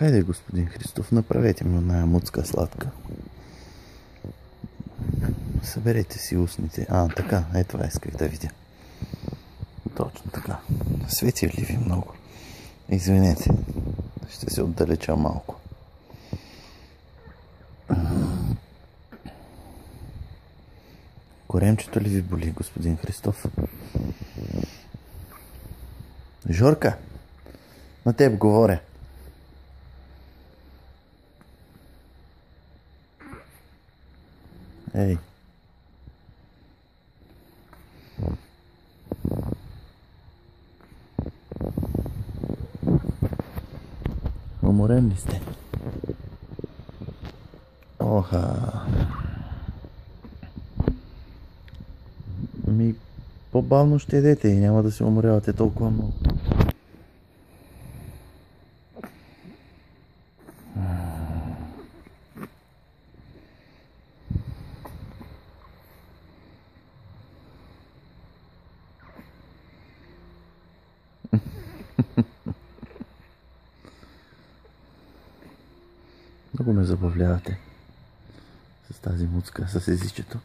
Хайде, господин Христов, направете ми оная муцка сладка. Съберете си устните. Така, това исках да видя. Точно така. Свети ли ви много? Извинете, ще се отдалеча малко. Коремчето ли ви боли, господин Христов? Жорка, на теб говоря. Ей. Уморен ли сте? Оха. По-бавно ще едете и няма да се уморявате толкова много. Много ме забавлявате с тази муцка, с езичето.